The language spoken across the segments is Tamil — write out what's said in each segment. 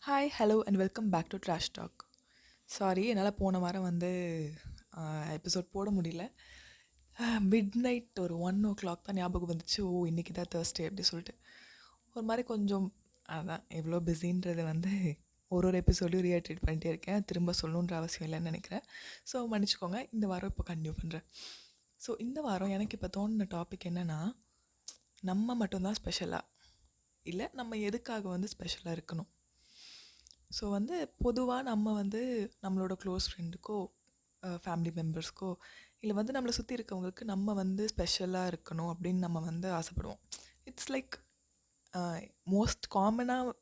Hi hello and welcome back to trash talk. Sorry, என்னால் போன வாரம் எபிசோட் போட முடியல. மிட் நைட் ஒரு 1 o'clock தான் ஞாபகம் வந்துச்சு. இன்றைக்கி தான் தேர்ஸ்டே அப்படி சொல்லிட்டு ஒரு மாதிரி கொஞ்சம் அதான் எவ்வளோ பிஸின்றது ஒரு எபிசோடையும் ரீஆக்டிவேட் பண்ணிட்டே இருக்கேன். திரும்ப சொல்லணுன்ற அவசியம் இல்லைன்னு நினைக்கிறேன். ஸோ மன்னிச்சுக்கோங்க. இந்த வாரம் இப்போ கண்டினியூ பண்ணுறேன். ஸோ இந்த வாரம் எனக்கு இப்போ தோணுன டாபிக் என்னென்னா, நம்ம மட்டும்தான் ஸ்பெஷலாக இல்லை நம்ம எதுக்காக ஸ்பெஷலாக இருக்கணும். ஸோ பொதுவாக நம்மளோட க்ளோஸ் ஃப்ரெண்டுக்கோ ஃபேமிலி மெம்பர்ஸ்க்கோ இல்லை நம்மளை சுற்றி இருக்கவங்களுக்கு நம்ம ஸ்பெஷலாக இருக்கணும் அப்படின்னு நம்ம ஆசைப்படுவோம். இட்ஸ் லைக் மோஸ்ட் காமனாக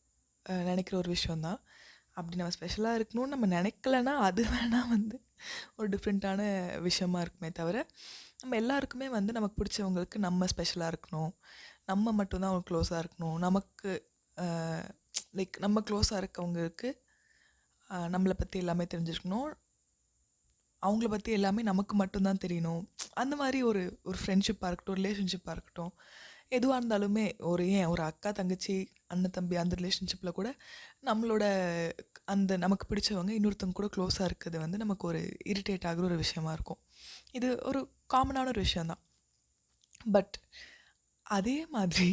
நினைக்கிற ஒரு விஷயந்தான். அப்படி நம்ம ஸ்பெஷலாக இருக்கணும்னு நம்ம நினைக்கலன்னா அது வேணால் ஒரு டிஃப்ரெண்ட்டான விஷயமா இருக்குமே தவிர, நம்ம எல்லாருக்குமே நமக்கு பிடிச்சவங்களுக்கு நம்ம ஸ்பெஷலாக இருக்கணும், நம்ம மட்டும்தான் அவங்க க்ளோஸாக இருக்கணும், நமக்கு லைக் நம்ம க்ளோஸாக இருக்கவங்களுக்கு நம்மளை பற்றி எல்லாமே தெரிஞ்சிருக்கணும், அவங்கள பற்றி எல்லாமே நமக்கு மட்டும்தான் தெரியணும். அந்த மாதிரி ஒரு ஃப்ரெண்ட்ஷிப்பாக இருக்கட்டும், ரிலேஷன்ஷிப்பாக இருக்கட்டும், எதுவாக இருந்தாலுமே ஒரு அக்கா தங்கச்சி அண்ணன் தம்பி அந்த ரிலேஷன்ஷிப்பில் கூட நம்மளோட நமக்கு பிடிச்சவங்க இன்னொருத்தவங்க கூட க்ளோஸாக இருக்கிறது நமக்கு ஒரு இரிட்டேட் ஆகிற ஒரு விஷயமா இருக்கும். இது ஒரு காமனான ஒரு விஷயந்தான். பட் அதே மாதிரி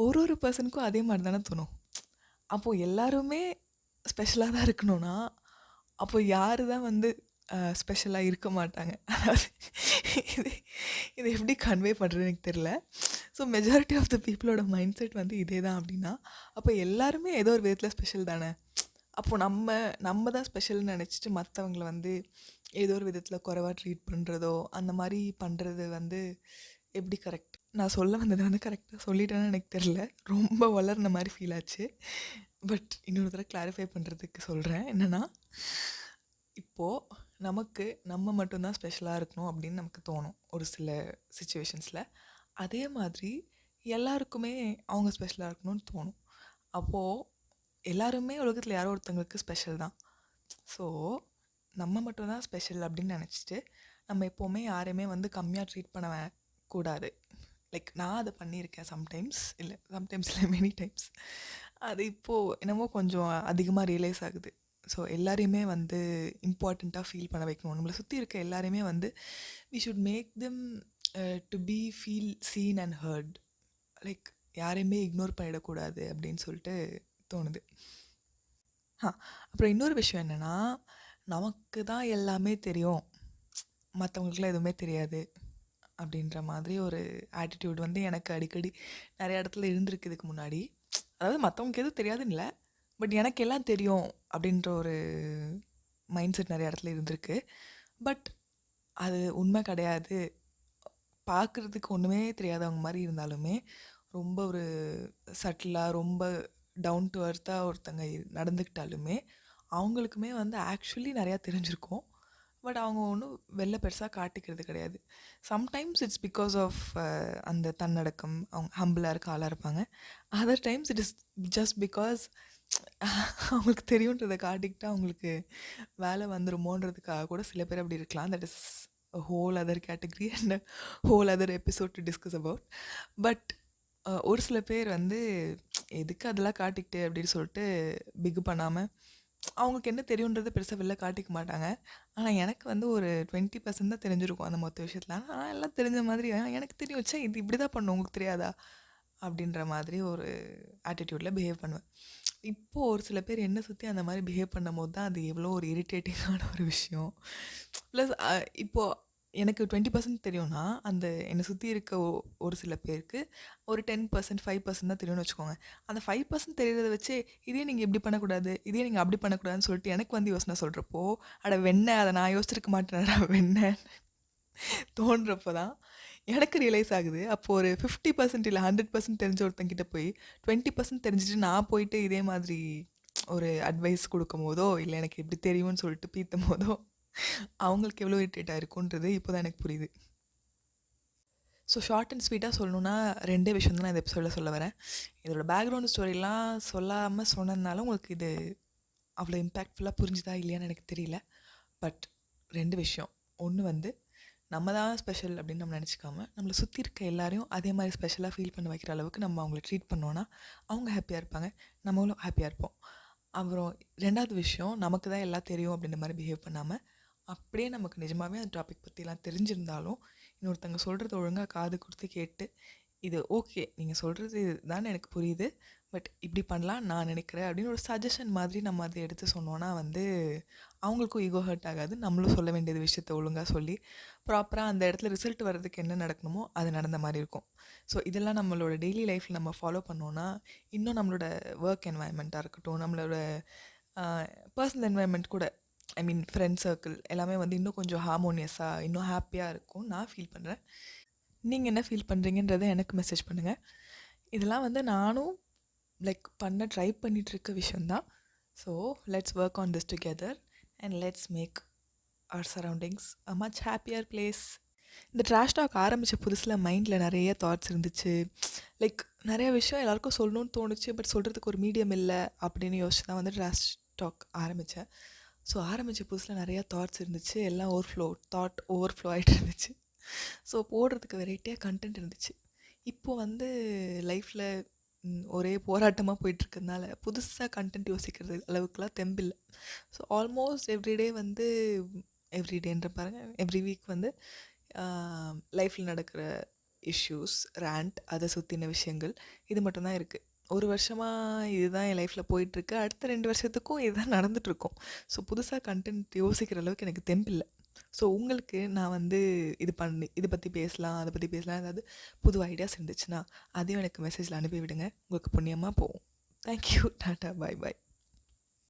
ஒரு பர்சனுக்கும் அதே மாதிரி தானே தோணும். அப்போது எல்லாருமே ஸ்பெஷலாக தான் இருக்கணும்னா அப்போ யார் தான் ஸ்பெஷலாக இருக்க மாட்டாங்க. அதாவது இது இது எப்படி கன்வே பண்ணுறது எனக்கு தெரில. ஸோ மெஜாரிட்டி ஆஃப் த பீப்புளோட மைண்ட் செட் இதே தான் அப்படின்னா, அப்போ எல்லாருமே ஏதோ ஒரு விதத்தில் ஸ்பெஷல் தானே. அப்போது நம்ம தான் ஸ்பெஷல்னு நினச்சிட்டு மற்றவங்கள ஏதோ ஒரு விதத்தில் குறைவாக ட்ரீட் பண்ணுறதோ அந்த மாதிரி பண்ணுறது எப்படி கரெக்ட்? நான் சொல்ல வந்தது கரெக்டாக சொல்லிட்டேன்னு எனக்கு தெரில. ரொம்ப வளர்ன மாதிரி ஃபீல் ஆச்சு. பட் இன்னொரு தடவை கிளாரிஃபை பண்ணுறதுக்கு சொல்கிறேன். என்னென்னா, இப்போது நமக்கு நம்ம மட்டும்தான் ஸ்பெஷலாக இருக்கணும் அப்படின்னு நமக்கு தோணும் ஒரு சில சிச்சுவேஷன்ஸில். அதே மாதிரி எல்லாருக்குமே அவங்க ஸ்பெஷலாக இருக்கணும்னு தோணும். அப்போது எல்லாருமே உலகத்தில் யாரோ ஒருத்தவங்களுக்கு ஸ்பெஷல் தான். ஸோ நம்ம மட்டும்தான் ஸ்பெஷல் அப்படின்னு நினச்சிட்டு நம்ம எப்போவுமே யாரையுமே கம்மியாக ட்ரீட் பண்ண கூடாது. லைக் நான் அதை பண்ணியிருக்கேன் சம்டைம்ஸ் இல்லை மெனி டைம்ஸ். அது இப்போது என்னமோ கொஞ்சம் அதிகமாக ரியலைஸ் ஆகுது. ஸோ எல்லாரையுமே இம்பார்ட்டண்ட்டாக ஃபீல் பண்ண வைக்கணும். நம்மளை சுற்றி இருக்க எல்லாரையுமே we should make them to be feel seen and heard. Like யாரையுமே இக்னோர் பண்ணிடக்கூடாது அப்படின்னு சொல்லிட்டு தோணுது. அப்புறம் இன்னொரு விஷயம் என்னென்னா, நமக்கு தான் எல்லாமே தெரியும், மற்றவங்களுக்குலாம் எதுவுமே தெரியாது அப்படின்ற மாதிரி ஒரு ஆட்டிடியூட் எனக்கு அடிக்கடி நிறைய இடத்துல இருந்திருக்கு இதுக்கு முன்னாடி. அதாவது மற்றவங்களுக்கு எதுவும் தெரியாதுன்னு இல்லை, பட் எனக்கு எல்லாம் தெரியும் அப்படின்ற ஒரு மைண்ட் செட் நிறைய இடத்துல இருந்திருக்கு. பட் அது உண்மை கிடையாது. பார்க்குறதுக்கு ஒன்றுமே தெரியாதவங்க மாதிரி இருந்தாலுமே ரொம்ப ஒரு சட்டிலாக ரொம்ப டவுன் டு அர்த்தாக ஒருத்தங்க நடந்துக்கிட்டாலுமே அவங்களுக்குமே ஆக்சுவலி நிறையா தெரிஞ்சிருக்கும். பட் அவங்க ஒன்றும் வெளில பெருசாக காட்டிக்கிறது கிடையாது. சம்டைம்ஸ் இட்ஸ் பிகாஸ் ஆஃப் அந்த தன்னடக்கம், அவங்க ஹம்பிளாக இருக்க ஆளாக இருப்பாங்க. Other times it is just because அவங்களுக்கு தெரியுன்றதை காட்டிக்கிட்டு அவங்களுக்கு வேலை வந்துருமோன்றதுக்காக கூட சில பேர் அப்படி இருக்கலாம். That is whole other category and whole other episode to discuss about. But ஒரு சில பேர் எதுக்கு அதெல்லாம் காட்டிக்கிட்டு அப்படின்னு சொல்லிட்டு பிகு பண்ணாமல் அவங்களுக்கு என்ன தெரியுன்றதை பெருசாக வெளில காட்டிக்க மாட்டாங்க. ஆனால் எனக்கு ஒரு 20% தான் தெரிஞ்சிருக்கும் அந்த மொத்த விஷயத்தில். ஆனால் எல்லாம் தெரிஞ்ச மாதிரி எனக்கு தெரியும், வச்சா இது இப்படி தான் பண்ணும் உங்களுக்கு தெரியாதா அப்படின்ற மாதிரி ஒரு ஆட்டிடியூடில் பிஹேவ் பண்ணுவேன். இப்போது ஒரு சில பேர் என்னை சுற்றி அந்த மாதிரி பிஹேவ் பண்ணும் போது தான் அது எவ்வளோ ஒரு இரிட்டேட்டிங்கான ஒரு விஷயம். ப்ளஸ் இப்போது எனக்கு 20% தெரியும்னா அந்த என்னை சுற்றி இருக்க ஒரு சில பேருக்கு ஒரு 10% 5% தான் தெரியும்னு வச்சுக்கோங்க. அந்த 5% தெரிகிறத வச்சு இதே நீங்கள் இப்படி பண்ணக்கூடாது, இதே நீங்கள் அப்படி பண்ணக்கூடாதுன்னு சொல்லிட்டு எனக்கு யோசனை சொல்கிறப்போ, அட வெண்ணெய் அதை நான் யோசிச்சிருக்க மாட்டேன்டா வெண்ணெய் தோன்றப்போ தான் எனக்கு ரியலைஸ் ஆகுது. அப்போது ஒரு 50% இல்லை 100% தெரிஞ்ச ஒருத்தங்கிட்ட போய் 20% தெரிஞ்சுட்டு நான் போயிட்டு இதே மாதிரி ஒரு அட்வைஸ் கொடுக்கும் போதோ இல்லை எனக்கு எப்படி தெரியும்னு சொல்லிட்டு பீத்தும் போதோ அவங்களுக்கு எவ்வளோ இரிட்டேட்டாக இருக்குன்றது இப்போ தான் எனக்கு புரியுது. ஸோ ஷார்ட் அண்ட் ஸ்வீட்டாக சொல்லணுன்னா 2 விஷயம் தான் நான் இந்த எபிசோடில் சொல்ல வரேன். இதோட பேக்ரவுண்ட் ஸ்டோரிலாம் சொல்லாமல் சொன்னதுனால உங்களுக்கு இது அவ்வளோ இம்பேக்ட்ஃபுல்லாக புரிஞ்சுதா இல்லையான்னு எனக்கு தெரியல. பட் 2 விஷயம். ஒன்று நம்ம தான் ஸ்பெஷல் அப்படின்னு நம்ம நினச்சிக்காம நம்மளை சுற்றி இருக்க எல்லாரையும் அதே மாதிரி ஸ்பெஷலாக ஃபீல் பண்ண வைக்கிற அளவுக்கு நம்ம அவங்கள ட்ரீட் பண்ணோன்னா அவங்க ஹாப்பியாக இருப்பாங்க, நம்மளும் ஹாப்பியாக இருப்போம். அப்புறம் 2வது விஷயம், நமக்கு தான் எல்லாம் தெரியும் அப்படின்ற மாரி பிஹேவ் பண்ணாம, அப்படியே நமக்கு நிஜமாவே அந்த டாபிக் பற்றிலாம் தெரிஞ்சிருந்தாலும், இன்னொருத்தங்க சொல்கிறத ஒழுங்கா காது குடுத்து கேட்டு, இது ஓகே, நீங்க சொல்கிறது இதுதான் எனக்கு புரியுது. பட் இப்படி பண்ணலாம் நான் நினைக்கிறேன் அப்படின்னு ஒரு சஜஷன் மாதிரி நம்ம அதை எடுத்து சொன்னோன்னா வந்து, அவங்களுக்கும் ஈகோ ஹர்ட் ஆகாது. நம்மளும் சொல்ல வேண்டியது விஷயத்த ஒழுங்கா சொல்லி, ப்ராப்பராக அந்த இடத்துல ரிசல்ட் வர்றதுக்கு என்ன நடக்கணுமோ, அது நடந்த மாரி இருக்கும். ஸோ இதெல்லாம் நம்மளோட டெய்லி லைஃப்பில் நம்ம ஃபாலோ பண்ணோன்னா, இன்னும் நம்மளோட ஒர்க் என்வாயன்மெண்ட்டாக இருக்கட்டும், நம்மளோட பர்சனல் என்வாயன்மெண்ட் கூட, ஐ மீன் ஃப்ரெண்ட் சர்க்கிள் எல்லாமே வந்து இன்னும் கொஞ்சம் ஹார்மோனியஸாக, இன்னும் ஹாப்பியாக இருக்கும் நான் ஃபீல் பண்ணுறேன். நீங்கள் என்ன ஃபீல் பண்ணுறீங்கன்றதை எனக்கு மெசேஜ் பண்ணுங்கள். இதெல்லாம் வந்து நானும் லைக் பண்ண ட்ரை பண்ணிகிட்ருக்க விஷயந்தான். So let's work on this together and let's make our surroundings a much happier place. இந்த ட்ராஷ் டாக் ஆரம்பித்த புதுசில் மைண்டில் நிறைய தாட்ஸ் இருந்துச்சு. லைக் நிறைய விஷயம் எல்லாருக்கும் சொல்லணும்னு தோணுச்சு. பட் சொல்கிறதுக்கு ஒரு மீடியம் இல்லை அப்படின்னு யோசிச்சு தான் வந்து ட்ராஷ் டாக் ஆரம்பித்தேன். ஸோ ஆரம்பித்த புதுசில் நிறையா தாட்ஸ் இருந்துச்சு. எல்லாம் ஓவர்ஃப்ளோ ஆகிட்டு இருந்துச்சு. ஸோ போடுறதுக்கு வெரைட்டியாக கண்டென்ட் இருந்துச்சு. இப்போது வந்து லைஃப்பில் ஒரே போராட்டமாக போயிட்டுருக்கறதுனால புதுசாக கண்டென்ட் யோசிக்கிறது அளவுக்குலாம் தெம்பில்லை. ஸோ ஆல்மோஸ்ட் எவ்ரிடே வந்து எவ்ரிடேன்ற பாருங்கள், எவ்ரி வீக் வந்து லைஃப்பில் நடக்கிற இஷ்யூஸ், ரேண்ட், அதை சுற்றின விஷயங்கள், இது மட்டும்தான் இருக்குது. ஒரு வருஷமாக இதுதான் என் லைஃப்பில் போயிட்டுருக்கு. அடுத்த 2 வருஷத்துக்கும் இதுதான் நடந்துகிட்ருக்கும். ஸோ புதுசாக கண்டென்ட் யோசிக்கிற அளவுக்கு எனக்கு தெம்பில்லை. ஸோ உங்களுக்கு நான் வந்து இதை பற்றி பேசலாம், அதை பற்றி பேசலாம், ஏதாவது புது ஐடியாஸ் இருந்துச்சுன்னா அதையும் எனக்கு மெசேஜில் அனுப்பி விடுங்க. உங்களுக்கு புண்ணியமாக போகும். தேங்க்யூ. டாட்டா, பாய் பாய்.